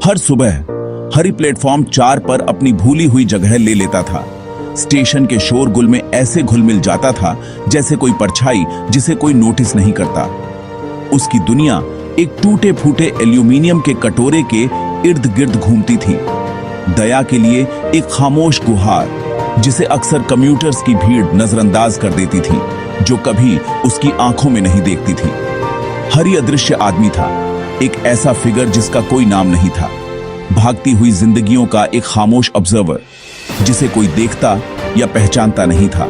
हर सुबह हरी प्लेटफॉर्म 4 पर अपनी भूली हुई जगह ले लेता था। स्टेशन के शोरगुल में ऐसे घुल मिल जाता था जैसे कोई परछाई जिसे कोई नोटिस नहीं करता। उसकी दुनिया एक टूटे फूटे एल्यूमिनियम के कटोरे के इर्द गिर्द घूमती थी। दया के लिए एक खामोश गुहार जिसे अक्सर कम्यूटर्स की भीड़ नजरअंदाज कर देती थी, जो कभी उसकी आंखों में नहीं देखती थी। हरी अदृश्य आदमी था, एक ऐसा फिगर जिसका कोई नाम नहीं था, भागती हुई जिंदगियों का एक खामोश ऑब्जर्वर जिसे कोई देखता या पहचानता नहीं था।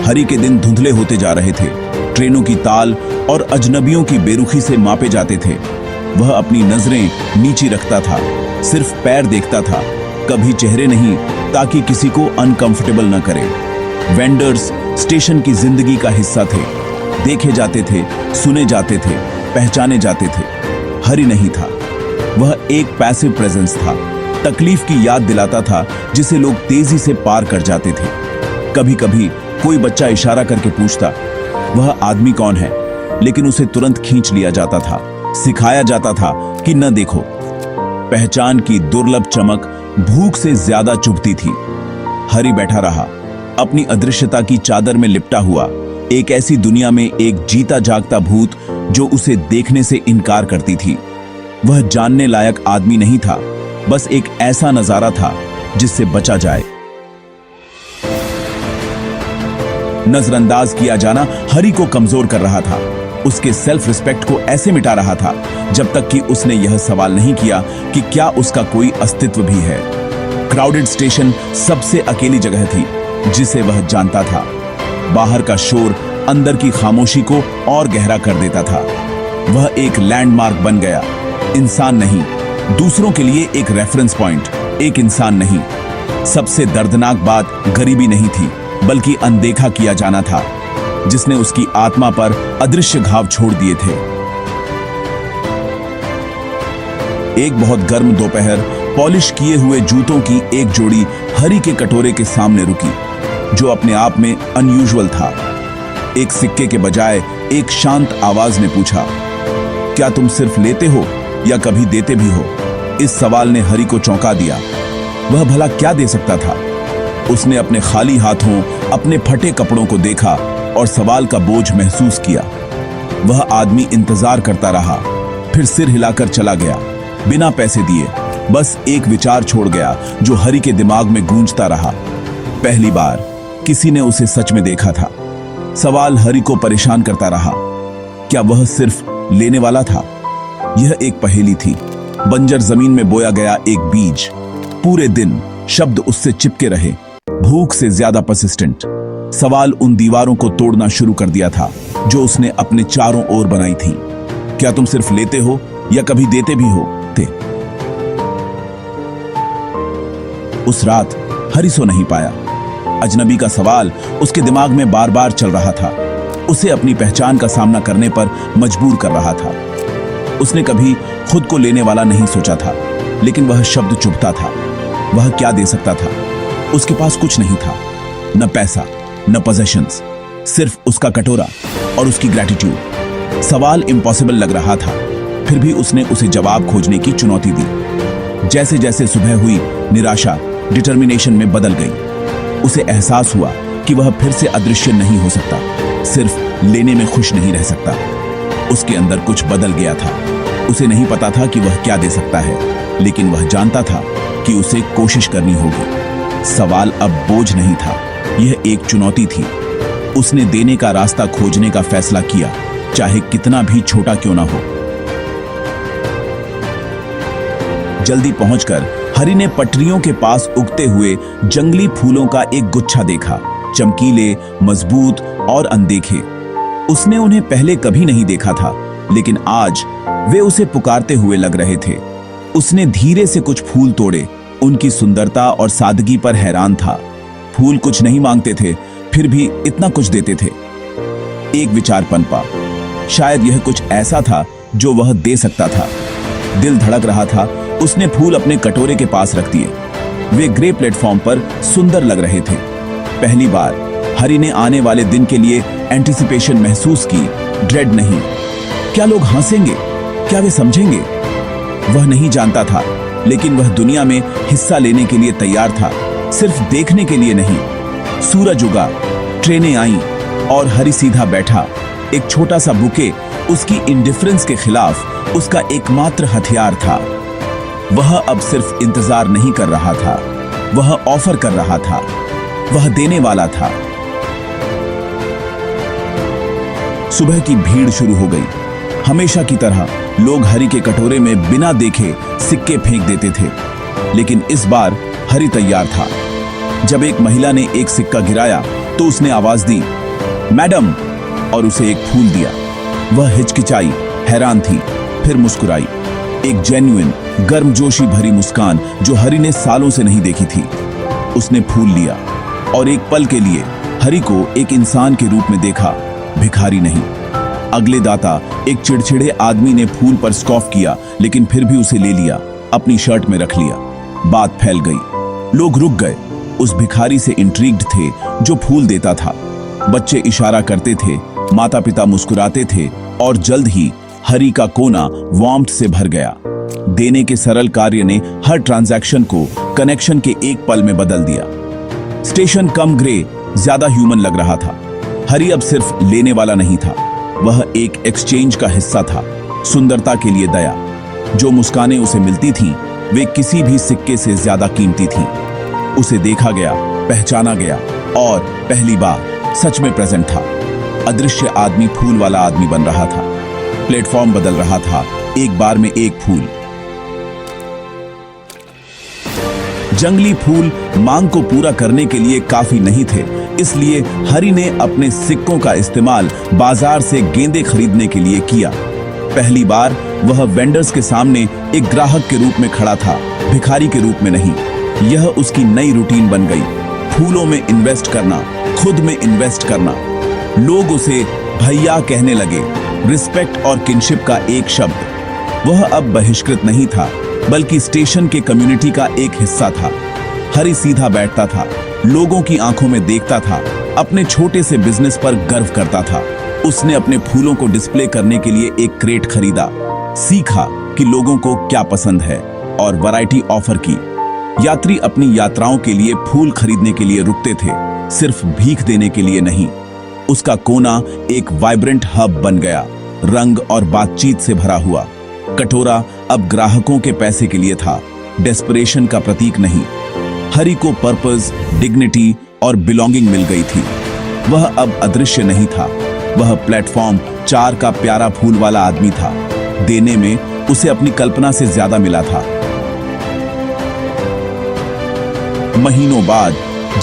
हरी के दिन धुंधले होते जा रहे थे। ट्रेनों की ताल और अजनबियों की बेरुखी से मापे जाते थे। वह अपनी नजरें नीची रखता था, सिर्फ पैर देखता था, कभी चेहरे नहीं, ताकि किसी को अनकंफर्टेबल न करे। वेंडर्स स्टेशन की जिंदगी का हिस्सा थे, देखे जाते थे, सुने जाते थे, पहचाने जाते थे। हरी नहीं था, वह एक पैसिव प्रेजेंस था, तकलीफ की याद दिलाता था जिसे लोग तेजी से पार कर जाते थे। कभी कभी कोई बच्चा इशारा करके पूछता वह आदमी कौन है, लेकिन उसे तुरंत खींच लिया जाता था, सिखाया जाता था कि न देखो। पहचान की दुर्लभ चमक भूख से ज्यादा चुभती थी। हरी बैठा रहा, अपनी अदृश्यता की चादर में लिपटा हुआ, एक ऐसी दुनिया में एक जीता जागता भूत जो उसे देखने से इनकार करती थी। वह जानने लायक आदमी नहीं था, बस एक ऐसा नजारा था जिससे बचा जाए। नजरअंदाज किया जाना हरी को कमजोर कर रहा था, उसके सेल्फ रिस्पेक्ट को ऐसे मिटा रहा था जब तक कि उसने यह सवाल नहीं किया कि क्या उसका कोई अस्तित्व भी है। क्राउडेड स्टेशन सबसे अकेली जगह थी जिसे वह जानता था। बाहर का शोर अंदर की खामोशी को और गहरा कर देता था। वह एक लैंडमार्क बन गया, इंसान नहीं, दूसरों के लिए एक रेफरेंस पॉइंट, एक इंसान नहीं। सबसे दर्दनाक बात गरीबी नहीं थी, बल्कि अनदेखा किया जाना था, जिसने उसकी आत्मा पर अदृश्य घाव छोड़ दिए थे। एक बहुत गर्म दोपहर पॉलिश किए हुए जूतों की एक जोड़ी हरी के कटोरे के सामने रुकी, जो अपने आप में अनयूजुअल था। एक सिक्के के बजाय एक शांत आवाज ने पूछा, क्या तुम सिर्फ लेते हो या कभी देते भी हो? इस सवाल ने हरी को चौंका दिया। वह भला क्या दे सकता था? उसने अपने खाली हाथों, अपने फटे कपड़ों को देखा और सवाल का बोझ महसूस किया। वह आदमी इंतजार करता रहा, फिर सिर हिलाकर चला गया, बिना पैसे दिए। बस एक विचार छोड़ गया जो हरी के दिमाग में गूंजता रहा। पहली बार किसी ने उसे सच में देखा था। सवाल हरी को परेशान करता रहा, क्या वह सिर्फ लेने वाला था? यह एक पहेली थी, बंजर जमीन में बोया गया एक बीज। पूरे दिन शब्द उससे चिपके रहे, भूख से ज्यादा परसिस्टेंट। सवाल उन दीवारों को तोड़ना शुरू कर दिया था जो उसने अपने चारों ओर बनाई थी। क्या तुम सिर्फ लेते हो या कभी देते भी हो? थे। उस रात हरी सो नहीं पाया। अजनबी का सवाल उसके दिमाग में बार बार चल रहा था, उसे अपनी पहचान का सामना करने पर मजबूर कर रहा था। उसने कभी खुद को लेने वाला नहीं सोचा था, लेकिन वह शब्द चुभता था। वह क्या दे सकता था? उसके पास कुछ नहीं था, न पैसा, न पोजेशंस, सिर्फ उसका कटोरा और उसकी ग्रैटिट्यूड। सवाल इम्पॉसिबल लग रहा था, फिर भी उसने उसे जवाब खोजने की चुनौती दी। जैसे जैसे सुबह हुई, निराशा डिटर्मिनेशन में बदल गई। उसे एहसास हुआ कि वह फिर से अदृश्य नहीं हो सकता, सिर्फ लेने में खुश नहीं रह सकता। उसके अंदर कुछ बदल गया था। उसे नहीं पता था कि वह क्या दे सकता है, लेकिन वह जानता था कि उसे कोशिश करनी होगी। सवाल अब बोझ नहीं था, यह एक चुनौती थी। उसने देने का रास्ता खोजने का फैसला किया, चाहे कितना भी छोटा क्यों ना हो। जल्दी पहुंचकर हरी ने पटरियों के पास उगते हुए जंगली फूलों का एक गुच्छा देखा, चमकीले, मजबूत और अनदेखे। उसने उन्हें पहले कभी नहीं देखा था, लेकिन आज वे उसे पुकारते हुए लग रहे थे। उसने धीरे से कुछ फूल तोड़े, उनकी सुंदरता और सादगी पर हैरान था। फूल कुछ नहीं मांगते थे, फिर भी इतना कुछ देते थे। एक विचार पनपा, शायद यह कुछ ऐसा था जो वह दे सकता था। दिल धड़क रहा था। उसने फूल अपने कटोरे के पास रख दिए। वे ग्रे प्लेटफॉर्म पर सुंदर लग रहे थे। पहली बार हरी ने आने वाले दिन के लिए एंटिसिपेशन महसूस की, ड्रेड नहीं। क्या लोग हंसेंगे? क्या वे समझेंगे? वह नहीं जानता था, लेकिन वह दुनिया में हिस्सा लेने के लिए तैयार था, सिर्फ देखने के लिए नहीं। सूरज उगा, ट्रेनें आईं और हरी सीधा बैठा। एक छोटा सा बुके उसकी इंडिफरेंस के खिलाफ उसका एकमात्र हथियार था। वह अब सिर्फ इंतजार नहीं कर रहा था, वह ऑफर कर रहा था, वह देने वाला था। सुबह की भीड़ शुरू हो गई। हमेशा की तरह लोग हरी के कटोरे में बिना देखे सिक्के फेंक देते थे, लेकिन इस बार हरी तैयार था। जब एक महिला ने एक सिक्का गिराया तो उसने आवाज दी, मैडम, और उसे एक फूल दिया। वह हिचकिचाई, हैरान थी, फिर मुस्कुराई। एक जेन्युइन, गर्मजोशी भरी मुस्कान जो हरी ने सालों से नहीं देखी थी। उसने फूल लिया और एक पल के लिए हरी को एक इंसान के रूप में देखा, भिखारी नहीं। अगले दाता, एक चिड़चिड़े आदमी ने फूल पर स्कॉफ किया, लेकिन फिर भी उसे ले लिया, अपनी शर्ट में रख लिया। बात फैल गई, लोग रुक गए। उस भिखारी से इंट्रिग्ड थे जो फूल देता था। बच्चे इशारा करते थे, माता पिता मुस्कुराते थे, और जल्द ही हरी का कोना वार्मथ से भर गया। देने के सरल कार्य ने हर ट्रांजैक्शन को कनेक्शन के एक पल में बदल दिया। स्टेशन कम ग्रे, ज्यादा ह्यूमन लग रहा था। हरी अब सिर्फ लेने वाला नहीं था, वह एक एक्सचेंज का हिस्सा था। सुंदरता के लिए दया। जो मुस्कानें उसे मिलती थीं, वे किसी भी सिक्के से ज्यादा कीमती थीं। उसे देखा गया, पहचाना गया, और पहली बार सच में प्रेजेंट था। अदृश्य आदमी फूल वाला आदमी बन रहा था। प्लेटफॉर्म बदल रहा था, एक बार में एक फूल। जंगली फूल मांग को पूरा करने के लिए काफी नहीं थे, इसलिए हरी ने अपने सिक्कों का इस्तेमाल बाजार से गेंदे खरीदने के लिए किया। पहली बार वह वेंडर्स के सामने एक ग्राहक के रूप में खड़ा था, भिखारी के रूप में नहीं। यह उसकी नई रूटीन बन गई, फूलों में इन्वेस्ट करना, खुद में इन्वेस्ट करना। लोग उसे भैया कहने लगे, रिस्पेक्ट और किनशिप का एक शब्द। वह अब बहिष्कृत नहीं था, बल्कि स्टेशन के कम्युनिटी का एक हिस्सा था। हरी सीधा बैठता था, लोगों की आंखों में देखता था, अपने छोटे से बिजनेस पर गर्व करता था। उसने अपने फूलों को डिस्प्ले करने के लिए एक क्रेट खरीदा, सीखा कि लोगों को क्या पसंद है, और वैरायटी ऑफर की। यात्री अपनी यात्राओं के लिए फूल खरीदने के लिए रुकते थे, सिर्फ भीख देने के लिए नहीं। उसका कोना एक वाइब्रेंट हब बन गया, रंग और बातचीत से भरा हुआ। कटोरा अब ग्राहकों के पैसे के लिए था, डेस्परेशन का प्रतीक नहीं। हरी को पर्पस, डिग्निटी और बिलोंगिंग मिल गई थी। वह अब अदृश्य नहीं था, वह प्लेटफॉर्म 4 का प्यारा फूल वाला आदमी था। देने में उसे अपनी कल्पना से ज्यादा मिला था। महीनों बाद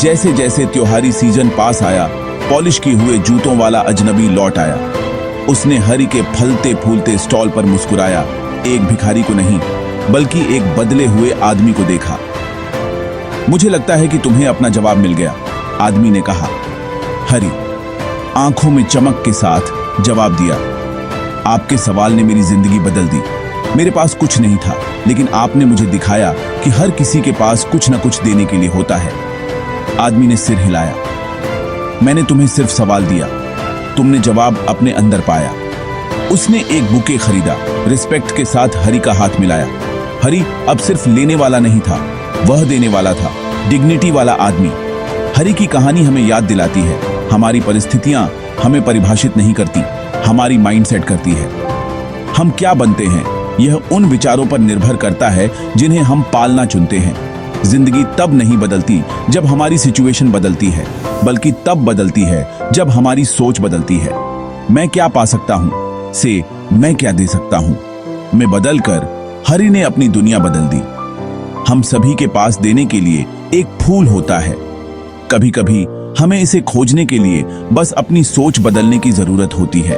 जैसे जैसे त्योहारी सीजन पास आया, पॉलिश किए हुए जूतों वाला अजनबी लौट आया। उसने हरी के फलते फूलते स्टॉल पर मुस्कुराया, एक भिखारी को नहीं, बल्कि एक बदले हुए आदमी को देखा। मुझे लगता है कि तुम्हें अपना जवाब मिल गया, आदमी ने कहा। हरी आंखों में चमक के साथ जवाब दिया, आपके सवाल ने मेरी जिंदगी बदल दी। मेरे पास कुछ नहीं था, लेकिन आपने मुझे दिखाया कि हर किसी के पास कुछ न कुछ देने के लिए होता है। आदमी ने सिर हिलाया। मैंने तुम्हें सिर्फ सवाल दिया, तुमने जवाब अपने अंदर पाया। उसने एक बुके खरीदा, रिस्पेक्ट के साथ हरी का हाथ मिलाया। हरी अब सिर्फ लेने वाला नहीं था, वह देने वाला था, डिग्निटी वाला आदमी। हरी की कहानी हमें याद दिलाती है, हमारी परिस्थितियां हमें परिभाषित नहीं करती, हमारी माइंडसेट करती है। हम क्या बनते हैं, यह उन विचारों पर निर्भर करता है जिन्हें हम पालना चुनते हैं। जिंदगी तब नहीं बदलती जब हमारी सिचुएशन बदलती है, बल्कि तब बदलती है जब हमारी सोच बदलती है। मैं क्या पा सकता हूं से मैं क्या दे सकता हूं में बदलकर हरी ने अपनी दुनिया बदल दी। हम सभी के पास देने के लिए एक फूल होता है। कभी कभी हमें इसे खोजने के लिए बस अपनी सोच बदलने की जरूरत होती है।